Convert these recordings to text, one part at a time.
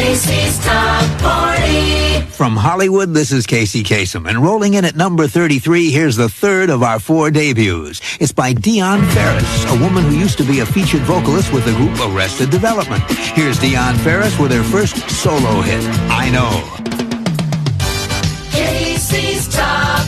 Casey's Top 40. From Hollywood, this is Casey Kasem. And rolling in at number 33, here's the third of our 4 debuts. It's by Dionne Farris, a woman who used to be a featured vocalist with the group Arrested Development. Here's Dionne Farris with her first solo hit, I Know. Casey's Top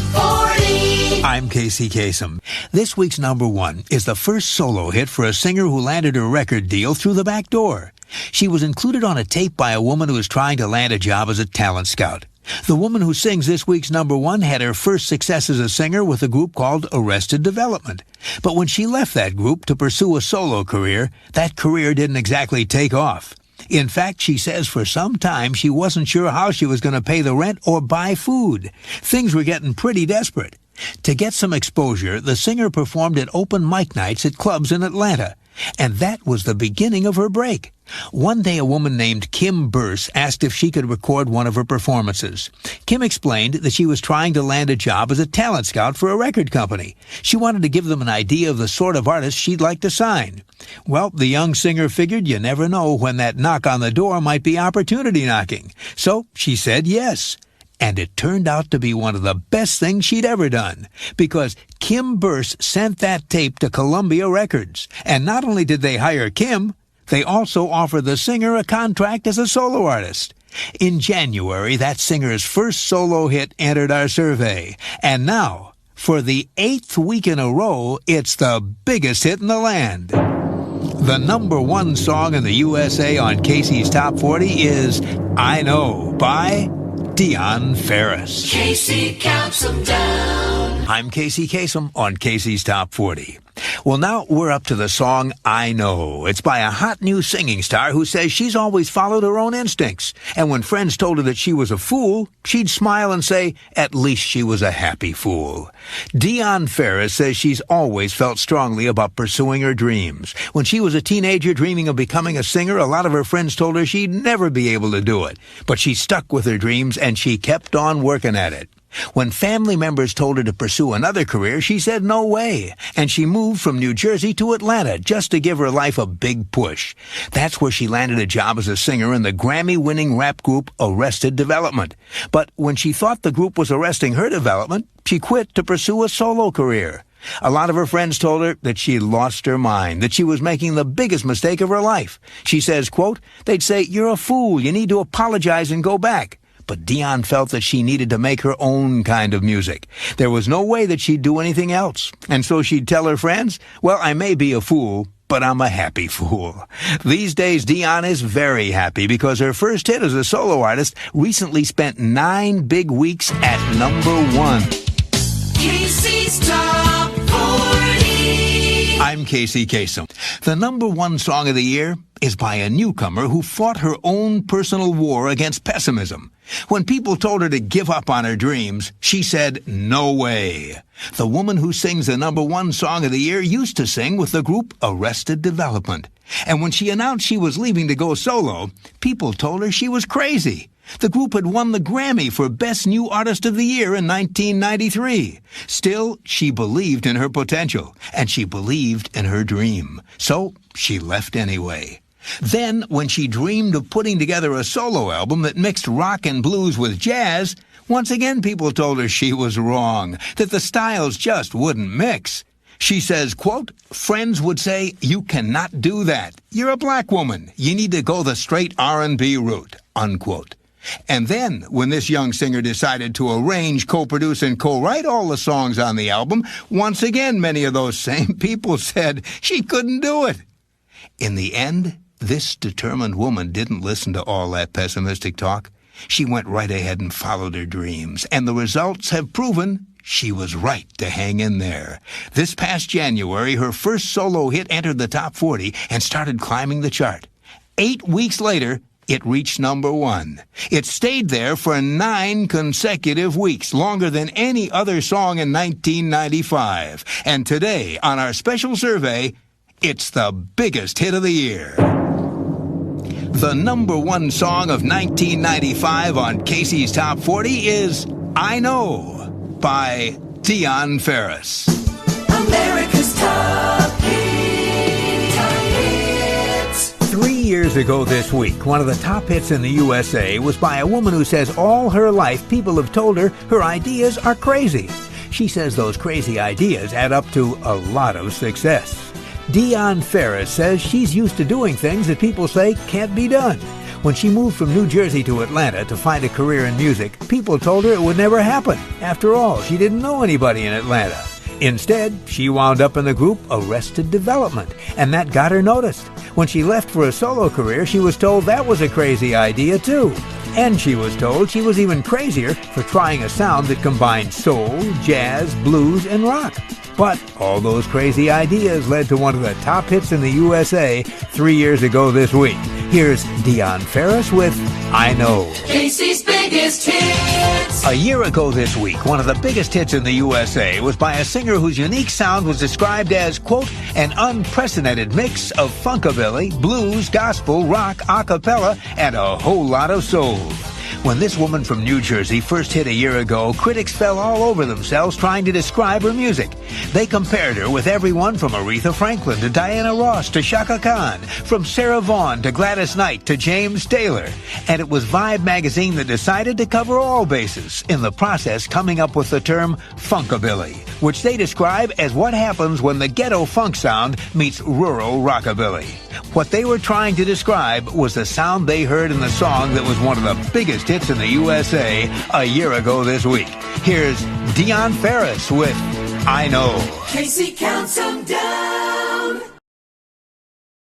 40. I'm Casey Kasem. This week's number 1 is the first solo hit for a singer who landed a record deal through the back door. She was included on a tape by a woman who was trying to land a job as a talent scout. The woman who sings this week's number 1 had her first success as a singer with a group called Arrested Development. But when she left that group to pursue a solo career, that career didn't exactly take off. In fact, she says for some time she wasn't sure how she was going to pay the rent or buy food. Things were getting pretty desperate. To get some exposure, the singer performed at open mic nights at clubs in Atlanta. And that was the beginning of her break. One day a woman named Kim Burse asked if she could record one of her performances. Kim explained that she was trying to land a job as a talent scout for a record company. She wanted to give them an idea of the sort of artist she'd like to sign. Well, the young singer figured you never know when that knock on the door might be opportunity knocking. So she said yes. And it turned out to be one of the best things she'd ever done, because Kim Burse sent that tape to Columbia Records. And not only did they hire Kim, they also offered the singer a contract as a solo artist. In January, that singer's first solo hit entered our survey. And now, for the 8th week in a row, it's the biggest hit in the land. The number 1 song in the USA on Casey's Top 40 is I Know by Dionne Farris. Casey counts them down. I'm Casey Kasem on Casey's Top 40. Well, now we're up to the song I Know. It's by a hot new singing star who says she's always followed her own instincts. And when friends told her that she was a fool, she'd smile and say, at least she was a happy fool. Dionne Farris says she's always felt strongly about pursuing her dreams. When she was a teenager dreaming of becoming a singer, a lot of her friends told her she'd never be able to do it. But she stuck with her dreams and she kept on working at it. When family members told her to pursue another career, she said no way, and she moved from New Jersey to Atlanta just to give her life a big push. That's where she landed a job as a singer in the Grammy-winning rap group Arrested Development. But when she thought the group was arresting her development, she quit to pursue a solo career. A lot of her friends told her that she lost her mind, that she was making the biggest mistake of her life. She says, quote, they'd say, you're a fool, you need to apologize and go back. But Dionne felt that she needed to make her own kind of music. There was no way that she'd do anything else. And so she'd tell her friends, well, I may be a fool, but I'm a happy fool. These days, Dionne is very happy because her first hit as a solo artist recently spent 9 big weeks at number 1. Casey's Top 40. I'm Casey Kasem. The number 1 song of the year is by a newcomer who fought her own personal war against pessimism. When people told her to give up on her dreams, she said, no way. The woman who sings the number 1 song of the year used to sing with the group Arrested Development. And when she announced she was leaving to go solo, people told her she was crazy. The group had won the Grammy for Best New Artist of the Year in 1993. Still, she believed in her potential, and she believed in her dream. So she left anyway. Then, when she dreamed of putting together a solo album that mixed rock and blues with jazz, once again people told her she was wrong, that the styles just wouldn't mix. She says, quote, friends would say, you cannot do that. You're a black woman. You need to go the straight R&B route, unquote. And then, when this young singer decided to arrange, co-produce, and co-write all the songs on the album, once again many of those same people said she couldn't do it. In the end, this determined woman didn't listen to all that pessimistic talk. She went right ahead and followed her dreams, and the results have proven she was right to hang in there. This past January, her first solo hit entered the top 40 and started climbing the chart. 8 weeks later, it reached number 1. It stayed there for 9 consecutive weeks, longer than any other song in 1995. And today, on our special survey, it's the biggest hit of the year. The number 1 song of 1995 on Casey's Top 40 is I Know by Dionne Farris. America's Top Hits. 3 years ago this week, one of the top hits in the USA was by a woman who says all her life people have told her her ideas are crazy. She says those crazy ideas add up to a lot of success. Dionne Farris says she's used to doing things that people say can't be done. When she moved from New Jersey to Atlanta to find a career in music, people told her it would never happen. After all, she didn't know anybody in Atlanta. Instead, she wound up in the group Arrested Development, and that got her noticed. When she left for a solo career, she was told that was a crazy idea, too. And she was told she was even crazier for trying a sound that combined soul, jazz, blues, and rock. But all those crazy ideas led to one of the top hits in the USA 3 years ago this week. Here's Dionne Farris with I Know. Casey's biggest hits. A year ago this week, one of the biggest hits in the USA was by a singer whose unique sound was described as, quote, an unprecedented mix of funkabilly, blues, gospel, rock, a cappella, and a whole lot of soul. When this woman from New Jersey first hit a year ago, critics fell all over themselves trying to describe her music. They compared her with everyone from Aretha Franklin to Diana Ross to Chaka Khan, from Sarah Vaughan to Gladys Knight to James Taylor. And it was Vibe magazine that decided to cover all bases, in the process coming up with the term funkabilly, which they describe as what happens when the ghetto funk sound meets rural rockabilly. What they were trying to describe was the sound they heard in the song that was one of the biggest hits in the USA a year ago this week. Here's Dionne Farris with I Know. Casey counts them down.